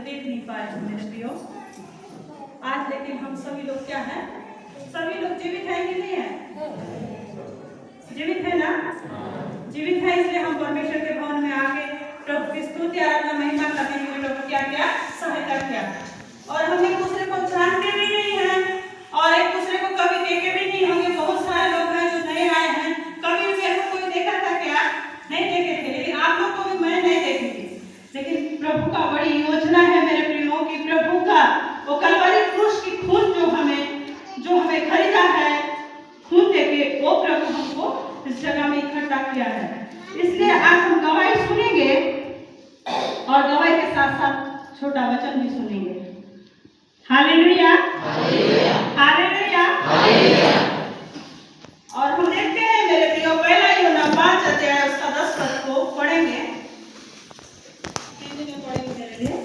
देख नहीं पाए थे मेरे प्रियो। आज लेकिन हम सभी लोग क्या हैं? सभी लोग जीवित हैं कि नहीं है? जीवित है ना? जीवित है, इसलिए हम परमेश्वर के भवन में आके प्रभु की स्तुति आराधना महिमा करने के लिए प्रभु क्या क्या सहायता किया। और हम एक दूसरे को जानते भी नहीं हैं और एक दूसरे को कभी देखे भी नहीं होंगे। बहुत सारे लोग हैं जो नए आए हैं, कभी मेरे को कोई देखा था क्या? नहीं देखे थे, लेकिन आप लोग को भी मैं नहीं देखी थी। लेकिन प्रभु का बड़ी योजना है मेरे प्रियो की प्रभु का वो कलवरी क्रूस की खून जो हमें खरीदा है, खून देके वो प्रभु हमको इस जगह में इकट्ठा किया है। इसलिए आज हम गवाही सुनेंगे और गवाही के साथ साथ छोटा वचन भी सुनेंगे। Hallelujah, hallelujah, hallelujah. और हम देखते हैं मेरे प्रियो पहला यूहन्ना 5 अध्याय उसका 10 पद को पढ़ेंगे। हिंदी में पढ़ेंगे मेरे लिए।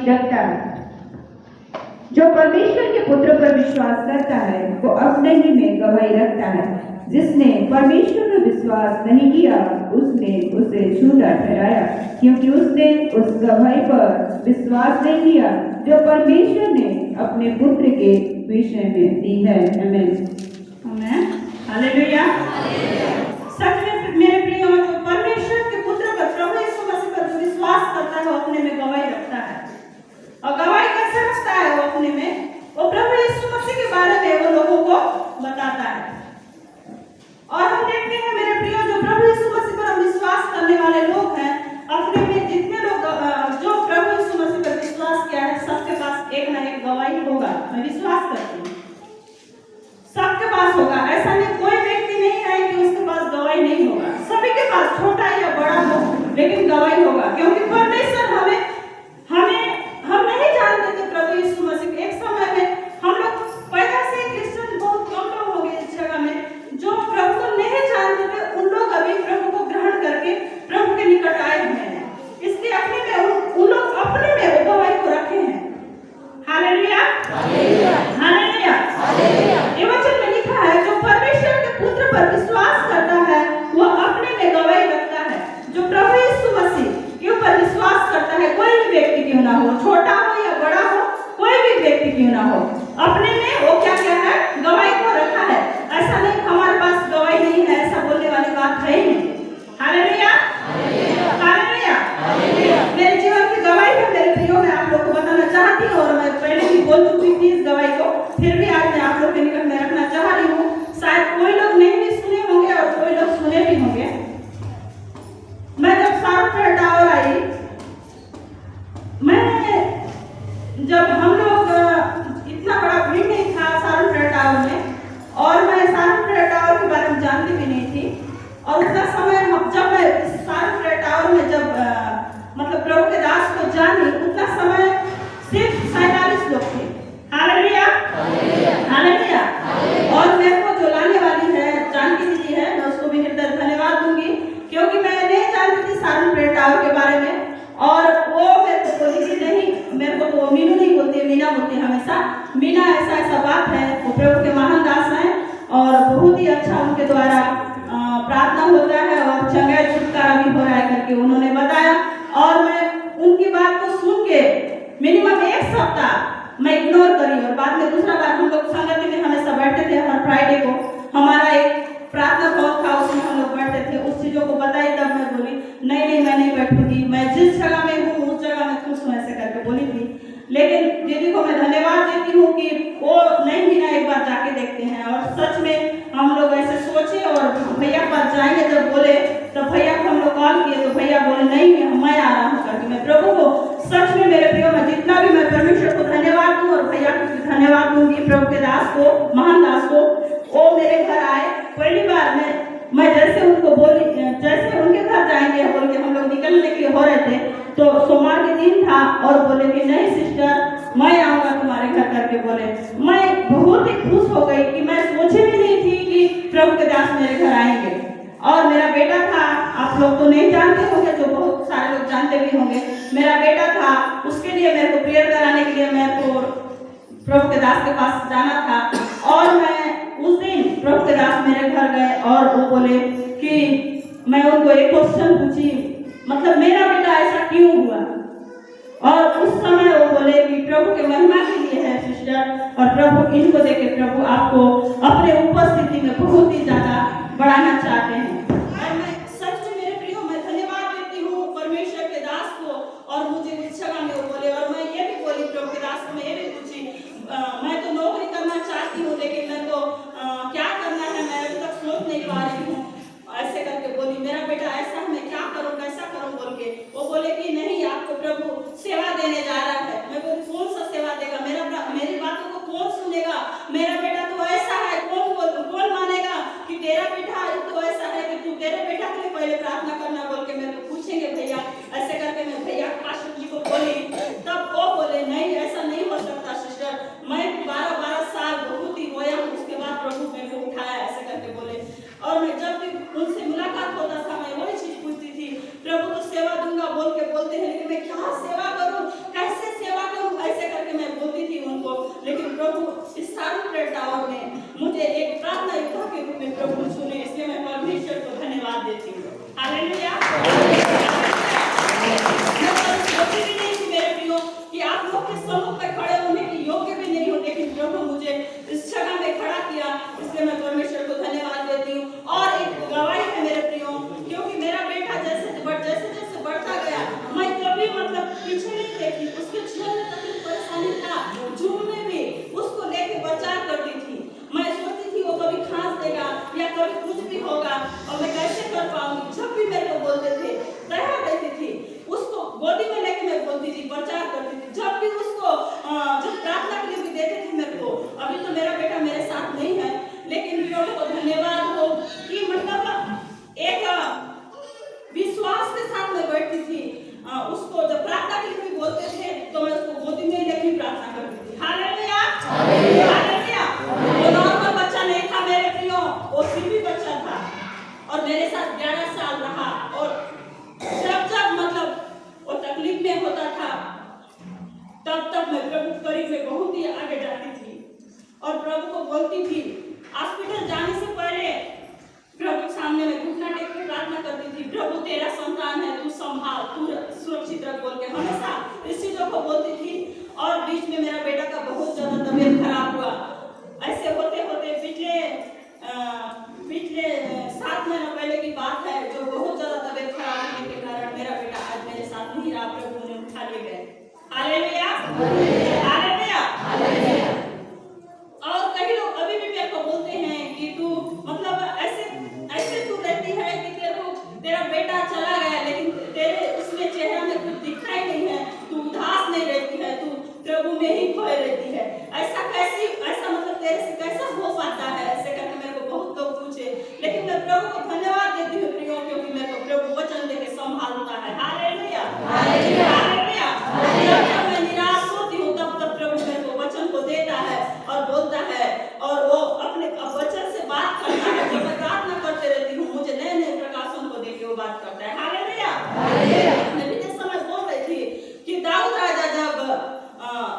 रखता है। जो परमेश्वर के पुत्र पर विश्वास करता है वो अपने ही में गवाही रखता है। जिसने परमेश्वर पर विश्वास नहीं किया उसने उसे झूठा ठहराया, क्योंकि उसने उस गवाही पर विश्वास नहीं किया जो परमेश्वर ने अपने पुत्र के विषय में दी है। आमीन, आमीन, हालेलुया। सच में मेरे प्रियो, जो परमेश्वर के पुत्र पर प्रभु यीशु मसीह पर विश्वास करता है वो अपने में गवाही रखता है। और गवाही कैसे रखता है? वो अपने में वो प्रभु यीशु मसीह के बारे में वो लोगों को बताता है। और हम देखते हैं मेरे प्रियो, जो प्रभु यीशु मसीह पर विश्वास करने वाले लोग हैं, अपने में जितने लोग जो प्रभु यीशु मसीह पर विश्वास किया है, सबके पास एक ना एक गवाही होगा। मैं विश्वास करती हूँ सबके पास होगा। ऐसा नहीं कोई व्यक्ति नहीं है कि उसके पास गवाही नहीं होगा। सभी के पास, छोटा या बड़ा हो, लेकिन गवाही होगा। क्योंकि परमेश्वर हम नहीं जानते थे प्रभु यीशु मसीह। एक समय में हम लोग पैदा से क्रिश्चियन बहुत कम लोग हो गए इस जगह में जो प्रभु को नहीं जानते थे। उन लोग अभी प्रभु को ग्रहण करके प्रभु के निकट आए हुए हैं। इसलिए अपने में उन लोग अपने में वो गवाही को रखे हैं। Hallelujah, hallelujah, hallelujah. ये वचन में लिखा है, जो परमेश्वर के पुत्र पर विश्वास करता है वो अपने में गवाही रखता है। जो प्रभु यीशु मसीह के ऊपर विश्वास करता है, कोई भी व्यक्ति क्यों ना हो, छोटा हो या बड़ा हो, कोई भी व्यक्ति क्यों ना हो, अपने में वो क्या क्या है? गवाही को रखा है। ऐसा नहीं हमारे पास गवाही नहीं है, ऐसा बोलने वाली बात है ही नहीं। Hallelujah, hallelujah, hallelujah. मेरे जीवन की गवाही है मेरे प्रियो, मैं आप लोगों को बताना चाहती हूँ और मैं पहले भी बोल चुकी थी इस गवाही को, फिर भी आज मैं आप लोग के निकट में रखना चाह रही हूँ। शायद कोई लोग नहीं भी सुने होंगे और कोई लोग सुने भी होंगे। मैं जब सारनपुर टावर आई, जब हम लोग इतना बड़ा भीड़ नहीं था सारनपुर टावर में, और मैं सारनपुर टावर के बारे में जानती भी नहीं थी। और उतना समय जब मैं सारनपुर टावर में जब मतलब प्रभु के दास को जानी, उतना समय सिर्फ 47 लोग थे। Hallelujah, hallelujah. और मेरे को जो लाने वाली है जानकी दीदी है, मैं उसको भी हृदय धन्यवाद दूंगी, क्योंकि मैं नहीं जानती थी सारनपुर टावर के बारे में। और वो मेरे को बोली कि नहीं, मेरे को तो मीनू नहीं बोलती है, मीना बोलती है हमेशा। मीना, ऐसा ऐसा बात है, वो प्रभु के महान दास हैं और बहुत ही अच्छा उनके द्वारा प्रार्थना होता है और चंगाई छुटकारा भी हो रहा है करके उन्होंने बताया। और मैं उनकी बात को सुन के मिनिमम एक सप्ताह मैं इग्नोर करी। और बाद में दूसरा बार हम लोग संगति में हमेशा बैठते थे। हर फ्राइडे को हमारा एक प्रार्थना भवन था, उसमें हम लोग बैठते थे। उस चीजों को बताई, तब मैं बोली नहीं मैं नहीं बैठूंगी, मैं जिस जगह में हूँ उस जगह में खुश हूँ, ऐसे करके बोली थी। लेकिन दीदी को मैं धन्यवाद देती हूँ कि वो नहीं भी ना एक बार जाके देखते हैं। और सच में हम लोग ऐसे सोचे और भैया के पास जाएंगे जब बोले, तो भैया को हम लोग कॉल किए तो भैया बोले नहीं मैं आ रहा हूँ करके। मैं प्रभु को सच में मेरे प्रियो में जितना भी मैं परमेश्वर को धन्यवाद दूँ और भैया को भी धन्यवाद दूंगी, प्रभु के दास को, महान दास को। वो मेरे घर आए पहली बार मैं जैसे उनको बोली, जैसे उनके घर जाएंगे बोल के हम लोग निकलने के हो रहे थे, तो सोमवार के दिन था और बोले कि नहीं सिस्टर मैं आऊंगा तुम्हारे घर करके बोले। मैं बहुत ही खुश हो गई कि मैं सोची भी नहीं थी कि प्रभु के दास मेरे घर आएंगे। और मेरा बेटा था, आप लोग तो नहीं जानते होंगे, जो बहुत सारे लोग जानते भी होंगे, मेरा बेटा था, उसके लिए मेरे को प्रेयर कराने के के दास के पास जाना था। और मैं उस दिन प्रभु के दास मेरे घर गए और वो बोले कि मैं उनको एक क्वेश्चन पूछी, मतलब मेरा बेटा ऐसा क्यों हुआ। और उस समय वो बोले कि प्रभु के महिमा के लिए है सिस्टर, और प्रभु इनको देखे प्रभु आपको अपने उपस्थिति में बहुत ही ज्यादा बढ़ाना चाहते हैं। और मैं सच में मेरे प्रियो मैं धन्यवाद देती हूँ परमेश्वर के दास को। और मुझे इस जगह में वो बोले, और मैं ये भी बोली प्रभु के दास को, मैं ये भी पूछी मैं तो नौकरी करना चाहती हूँ लेकिन मैं तो क्या करना है मैं अभी तक सोच नहीं पा रही हूँ। ऐसे करके बोली मेरा बेटा ऐसा है, मैं क्या करूँ कैसा करूँ बोल के। वो बोले कि नहीं आपको प्रभु सेवा देने जा रहा है। मैं बोली कौन सा सेवा देगा, मेरी बातों को कौन सुनेगा, मेरा बेटा तो ऐसा है, कौन मानेगा कि तेरा बेटा तो ऐसा है कि तू तेरे बेटा के लिए पहले प्रार्थना करना बोल के मेरे को पूछेंगे भैया। ऐसे करके मैं भैया पास्टर जी को बोली, तब वो बोले नहीं ऐसा नहीं हो सकता सिस्टर, मैं 12 साल बहुत ही रोया हूँ, उसके बाद प्रभु मेरे को उठाया। ऐसे करके बोले। और मैं जब भी उनसे मुलाकात होता था मैं वही चीज पूछती थी, प्रभु तो सेवा दूंगा बोल के बोलते हैं लेकिन मैं क्या सेवा करूं, कैसे सेवा करूं, ऐसे करके मैं बोलती थी उनको। लेकिन प्रभु इस सारे प्रेयर टावर में मुझे एक प्रार्थना योद्धा के रूप में प्रभु चुने, इसलिए मैं परमेश्वर को धन्यवाद देती हूँ। हालेलुया। मैं भी नहीं थी मेरे प्रियो कि आप लोग के सम्मुख में खड़े होने की योग्य भी नहीं हो, लेकिन प्रभु मुझे इस जगह में खड़ा किया, इसलिए मैं परमेश्वर को धन्यवाद देती हूँ। और एक गवाही है मेरे प्रियो, क्योंकि मेरा बेटा जैसे जैसे बढ़ता गया मैं कभी मतलब पीछे नहीं देखी, उसके जीवन में तकलीफ परेशानी था, जून में भी उसको लेके बचाव करती थी। मैं सोचती थी वो कभी खांस देगा या कभी कुछ भी होगा और मैं कैसे कर पाऊंगी। जब भी मेरे को बोलते थे दया देती थी, उसको गोदी में लेके मैं बोलती थी, प्रचार करती थी। जब भी उसको जब प्रार्थना के लिए भी देते थे मेरे को, अभी तो मेरा बेटा मेरे साथ नहीं है लेकिन प्रभु को धन्यवाद हो कि मतलब एक विश्वास के साथ में बैठती थी। उसको जब प्रार्थना के लिए भी बोलते थे तो मैं उसको गोदी में लेके प्रार्थना करती थी। Hallelujah hallelujah. वो नॉर्मल बच्चा नहीं था मेरे प्रियो, वो सीबी बच्चा था और मेरे साथ 11 साल रहा। और जब मतलब वो तकलीफ में होता था तब मैं प्रभु करीब में बहुत ही आगे जाती थी और प्रभु को बोलती थी। हॉस्पिटल जाने से पहले प्रभु सामने में घुटना टेक के प्रार्थना करती थी, प्रभु तेरा संतान है, तू संभाल, तू सुरक्षित रख बोल के हमेशा इस चीजों को बोलती थी। और बीच में मेरा बेटा का बहुत ज्यादा तबीयत खराब हुआ। ऐसे होते होते पिछले 7 महीना पहले की बात है, जो बहुत ज्यादा तबीयत खराब होने के कारण मेरा बेटा आज मेरे साथ नहीं रहा, प्रभु ने उठा ले गए। Hallelujah hallelujah hallelujah. और कई लोग अभी भी मेरे को बोलते हैं कि तू मतलब ऐसे तू रहती है कि तेरा बेटा चला गया लेकिन तेरे उसमें चेहरा में कुछ दिखाई नहीं है, तू उदास नहीं रहती है, तू प्रभु में ही खोए रहती है। ऐसा मतलब तेरे से कैसा हो पाता है, ऐसे करके मेरे को बहुत लोग पूछे। लेकिन मैं प्रभु को धन्यवाद देती हूँ प्रियो, क्योंकि मेरे को प्रभु वचन देके संभालता है। Hallelujah hallelujah hallelujah. जब मैं निराश होती हूँ तब प्रभु मेरे को वचन को देता है और बोलता है और वो अपने वचन से बात करता है। जब मैं प्रार्थना करते रहती हूँ मुझे नए नए प्रकाशन को देके वो बात करता है। Hallelujah hallelujah. मैं भी इस समय बोल रही थी कि दाऊद राजा जब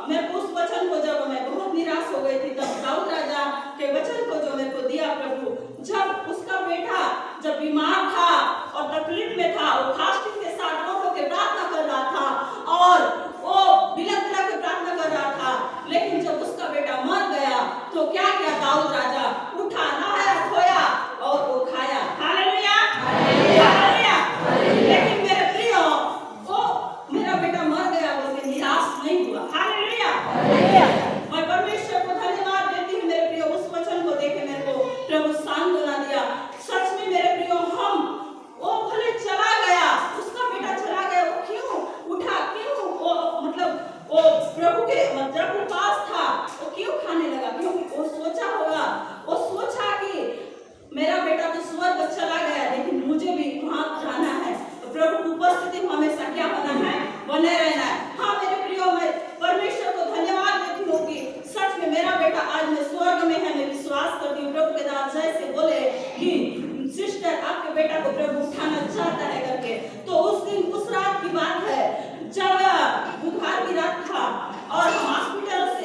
मेरे को उस वचन को जब मैं बहुत निराश हो गई थी तब दाऊद राजा के वचन को जो मेरे को दिया प्रभु, जब उसका बेटा जब बीमार था और तकलीफ में था, वो फास्टिंग के साथ रो के प्रार्थना कर रहा था और वो बिलख के प्रार्थना कर रहा था। लेकिन जब उसका बेटा मर गया तो क्या किया दाऊद राजा, उठा नहाया धोया और वो खाया। Hallelujah hallelujah. लेकिन मेरे प्रियो वो मेरा बेटा मर गया बोल के निराश नहीं हुआ। Hallelujah hallelujah. मैं परमेश्वर को धन्यवाद देती हूँ मेरे प्रियो, उस वचन को देके मेरे को प्रभु सांत्वना दिया। सच में मेरे प्रियो हम वो भले चला गया, उसका बेटा चला गया, वो क्यों उठा, क्यों वो मतलब वो प्रभु के जब वो पास था वो क्यों खाने लगा, क्योंकि वो सोचा होगा, वो सोचा कि मेरा बेटा तो स्वर्ग चला गया लेकिन मुझे भी वहां जाना है, तो प्रभु उपस्थिति में हमेशा क्या होना है, बने रहना है। हाँ मेरे प्रियो मैं परमेश्वर को धन्यवाद देती हूँ कि सच में मेरा बेटा आज में स्वर्ग में है। मैं विश्वास करती हूँ प्रभु के दास जैसे बोले कि सिस्टर आपके बेटा को प्रभु उठाना चाहता है करके, तो उस दिन उस रात की बात है जब बुधवार की रात था और हम हॉस्पिटल से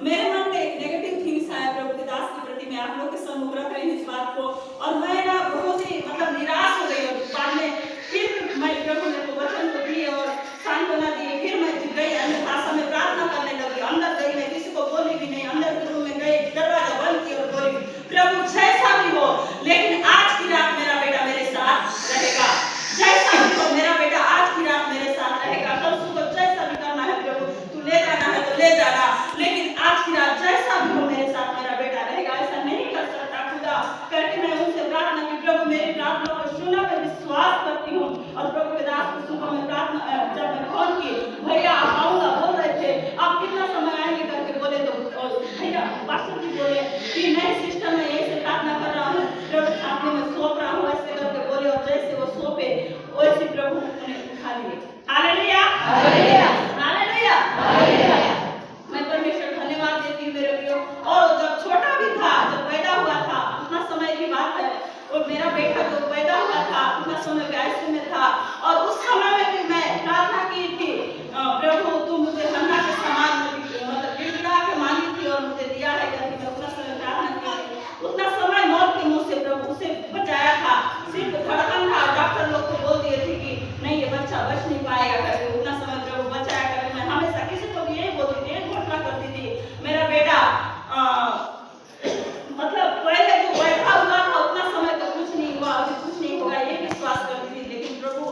मेरे मन में एक नेगेटिव थिंग्स आया प्रभु के दास के प्रति। मैं आप लोग के सम्मुख रख रही हूँ इस बात को, और मैं ना बहुत ही मतलब निराश हो गई। और बाद में फिर मैं प्रभु ने तो वचन को दिए और सांत्वना दी। फिर मैं गई अन्य भाषा में प्रार्थना करने लगी। अंदर गई, मैं किसी को बोली भी नहीं। अंदर के रूम में गई, दरवाजा बंद किया और बोली प्रभु जैसा भी हो, लेकिन आज की रात मेरा बेटा मेरे साथ रहेगा। जैसा भी हो मेरा बेटा आज की रात मेरे साथ रहेगा। कल सुबह जैसा भी करना है प्रभु, तू ले जाना है तो ले जाना, लेकिन आज की रात जैसा भी हो मेरे साथ मेरा बेटा रहेगा। ऐसा नहीं कर सकता खुदा करके मैं उनसे प्रार्थना की। प्रभु मेरी प्रार्थना को सुना, मैं विश्वास करती हूँ। और प्रभु के दास को सुबह में प्रार्थना जब मैं फोन की, भैया आप आऊंगा बोल रहे थे, आप कितना समय आएंगे करके बोले तो भैया पास्टर जी बोले कि नहीं सिस्टर मैं यही से प्रार्थना कर रहा हूँ, प्रभु सामने में सौंप रहा हूँ ऐसे करके बोले। और जैसे वो सौंपे वैसे प्रभु ने उठा लिए। Hallelujah hallelujah hallelujah hallelujah. मैं परमेश्वर धन्यवाद देती हूँ मेरे प्रियो। और जब छोटा भी था, जब पैदा हुआ था, उतना समय की बात है, और मेरा बेटा जो पैदा हुआ था उतना समय आईसीयू में था। और उस समय में भी मैं प्रार्थना की थी, प्रभु तू मुझे हन्ना के समान मतलब गिड़गिड़ा के मांगी थी और मुझे दिया है करके मैं उतना समय प्रार्थना की थी। उतना समय मौत के मुंह से प्रभु उसे बचाया था। सिर्फ धड़कन था, डॉक्टर लोग को बोल दिए थे कि नहीं ये बच्चा बच नहीं पाएगा करके, उतना समय प्रभु बचाया करके। मैं हमेशा किसी को भी यही बोलती थी, यही घोषणा करती थी, मेरा बेटा मतलब पहले जो बैठा हुआ था उतना समय तो कुछ नहीं हुआ, अभी कुछ नहीं होगा, ये विश्वास करती थी। लेकिन प्रभु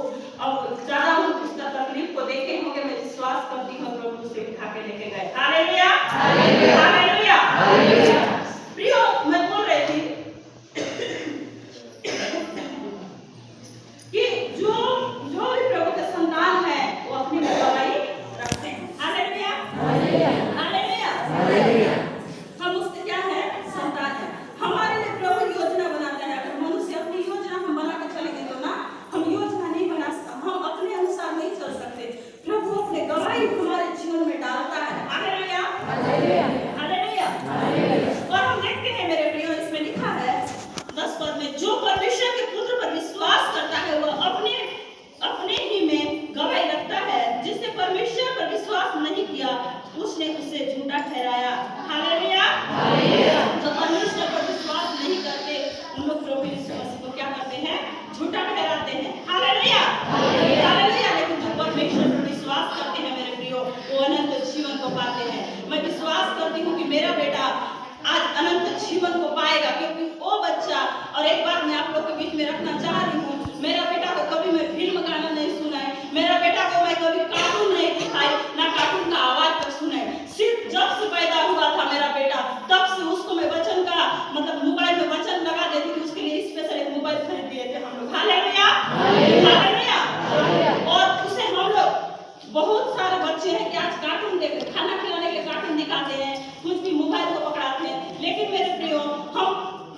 अब ज्यादा उसका तकलीफ को देखे होंगे, मैं विश्वास करती हूँ प्रभु उसे उठा के लेके गए। Hallelujah hallelujah hallelujah. प्रियो मैं बोल रही थी कि जो भी प्रभु के संतान है वो अपनी गवाही रखते हैं। Hallelujah hallelujah hallelujah. हम उसके क्या है? संतान है। हमारे लिए प्रभु योजना बनाता है। अगर मनुष्य अपनी योजना हम बना के चलेंगे तो ना हम योजना नहीं बना सकते, हम अपने अनुसार नहीं चल सकते। प्रभु अपने गवाही हमारे जीवन में डालता है। Hallelujah hallelujah hallelujah hallelujah. और हम देखते हैं मेरे प्रियो, इसमें लिखा है 10 पद में, जो परमेश्वर के पुत्र पर विश्वास करता है वह अपने ही में गवाही रखता है। जिसने परमेश्वर पर विश्वास नहीं किया उसने उसे झूठा ठहराया। Hallelujah hallelujah. जो परमेश्वर पर विश्वास नहीं करते उन लोग प्रभु यीशु मसीह को क्या करते हैं? झूठा ठहराते हैं। Hallelujah hallelujah. लेकिन जो परमेश्वर पर विश्वास करते हैं मेरे प्रियो, वो अनंत जीवन को पाते हैं। मैं विश्वास करती हूँ कि मेरा बेटा आज अनंत जीवन को पाएगा, क्योंकि वो बच्चा। और एक बात मैं आप लोग के बीच में रखना चाह रही हूँ, मेरा बेटा को कभी मैं फिल्म गाना नहीं सुनाई, मेरा बेटा को मैं कभी कार्टून नहीं दिखाई, ना कार्टून का आवाज तक सुनाई। सिर्फ जब से पैदा हुआ था मेरा बेटा, तब से उसको मैं वचन का मतलब मोबाइल में वचन लगा देती थी। उसके लिए स्पेशल एक मोबाइल खरीद दिए थे हम लोग। Hallelujah hallelujah. और उसे हम लोग बहुत सारे बच्चे हैं कि आज कार्टून देख, खाना खिलाने के कार्टून दिखाते हैं, कुछ भी मोबाइल को पकड़ाते हैं। लेकिन मेरे प्रियो हम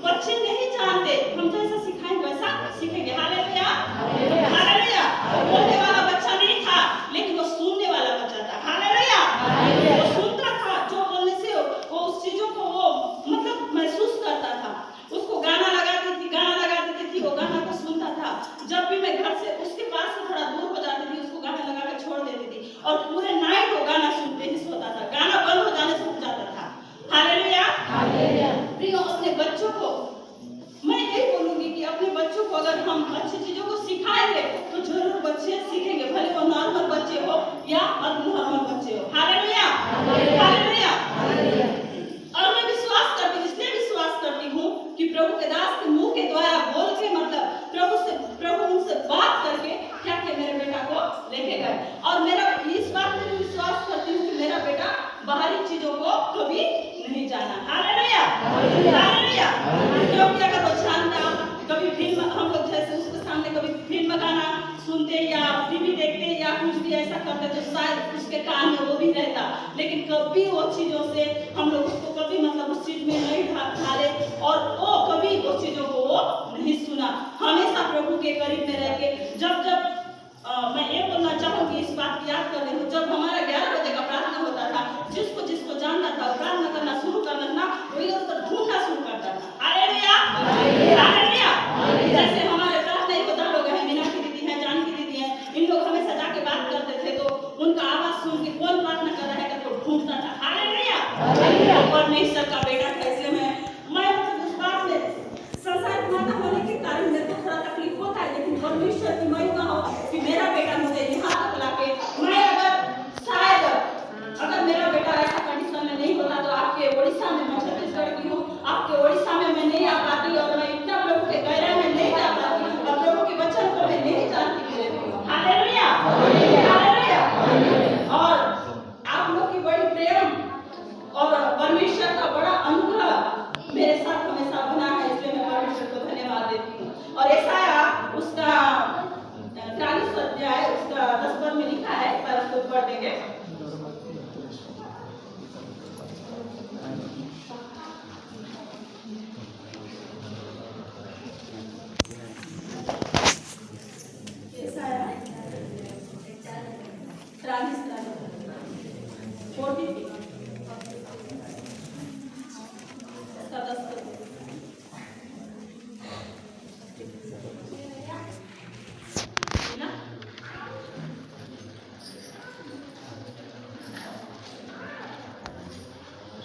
बच्चे नहीं जानते, हम जैसा सिखाएंगे वैसा सीखेंगे। Hallelujah hallelujah. बोलने वाला बच्चा नहीं था, लेकिन वो सुनने वाला बच्चा था। हालेलुया। वो सुनता था, जो बोलने से वो उस चीजों को वो मतलब महसूस करता था। उसको गाना लगाती थी, वो गाना को सुनता था। जब भी मैं घर से उसके पास से थोड़ा दूर हो जाती थी, उसको गाना लगा के छोड़ देती थी, और पूरे नाइट वो गाना सुनते ही सोता था। गाना बंद हो जाने से उठ जाता था। Hallelujah hallelujah. प्रियो अपने बच्चों को मैं यही बोलूंगी कि अपने बच्चों को अगर हम अच्छी चीजों को सिखाएंगे तो जरूर बच्चे सीखेंगे, भले वो नॉर्मल बच्चे हो या अननॉर्मल बच्चे हो। Hallelujah hallelujah hallelujah. और मैं विश्वास करती हूँ, इसलिए विश्वास करती हूँ कि प्रभु के दास के मुंह के द्वारा बोल के मतलब प्रभु उनसे बात करके क्या किया, मेरे बेटा को लेके गए। और मेरा इस बात में भी विश्वास करती हूँ कि मेरा बेटा बाहरी चीजों को कभी नहीं जाना। Hallelujah hallelujah. क्योंकि अगर वो जानता, कभी फिल्म हम लोग जैसे उसके सामने कभी फिल्म गाना सुनते या टीवी देखते या कुछ भी ऐसा करते तो शायद उसके कान में वो भी रहता। लेकिन कभी वो चीजों से हम लोग उसको कभी मतलब उस चीज में नहीं ढाले, और वो कभी वो चीजों को वो नहीं सुना। हमेशा प्रभु के करीब में रह के जब मैं ये बोलना चाहूंगी, इस बात की याद कर रही हूँ, जब हमारा 11 बजे का प्रार्थना होता था, जिसको जानता था वो प्रार्थना करना शुरू करना था, वो इधर उधर ढूंढना शुरू करता था। Hallelujah hallelujah. जैसे हमारे प्रार्थना योद्धा लोग हैं, मीनाक्षी दीदी हैं, जानकी दीदी हैं, इन लोग हमेशा जाके बात करते थे, तो उनका आवाज सुन के कौन प्रार्थना कर रहा है तो ढूंढता था। हालेलुया परमेश्वर का बेटा था। इसलिए मैं उस बात में संसार माता होने के कारण मेरे को थोड़ा तकलीफ होता है, लेकिन परमेश्वर की महिमा हो कि मेरा बेटा मुझे यहाँ तक लाके, मैं अगर मेरा बेटा ऐसा कंडीशन में नहीं होता तो आपके उड़ीसा में, मैं छत्तीसगढ़ की हूँ, आपके उड़ीसा में मैं नहीं आ पाती और मैं इतना प्रभु के गहरे में नहीं जा पाती और प्रभु के वचन को मैं नहीं जानती। Hallelujah, hallelujah. और आप लोग की बड़ी प्रेम और परमेश्वर का बड़ा अनुग्रह मेरे साथ हमेशा बना है, इसलिए मैं परमेश्वर को धन्यवाद देती हूँ। और यशाया उसका 43 अध्याय उसका 10 पद में लिखा है, पर उसको पढ़ देंगे।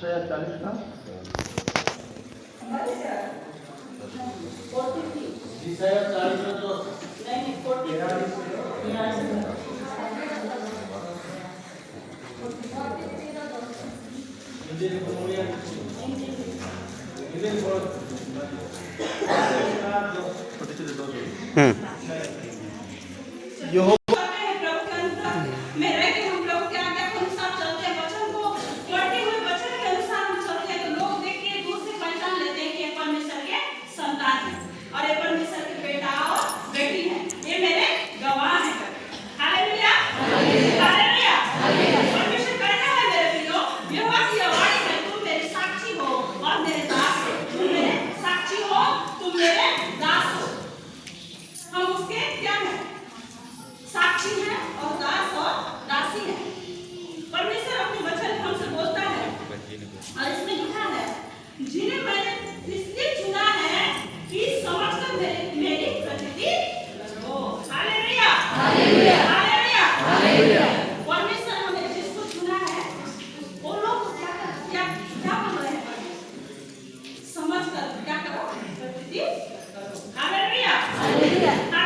शायद 40 का जी शायद 40 में तो नहीं यो जिन्हें मैंने इसलिए चुना है कि समझकर मेरी प्रकृति करो। Hallelujah, hallelujah, hallelujah. परमेश्वर हमें जिसको चुना है वो लोग क्या बोल रहे हैं? समझकर क्या करो? प्रकृति करो। Hallelujah, hallelujah.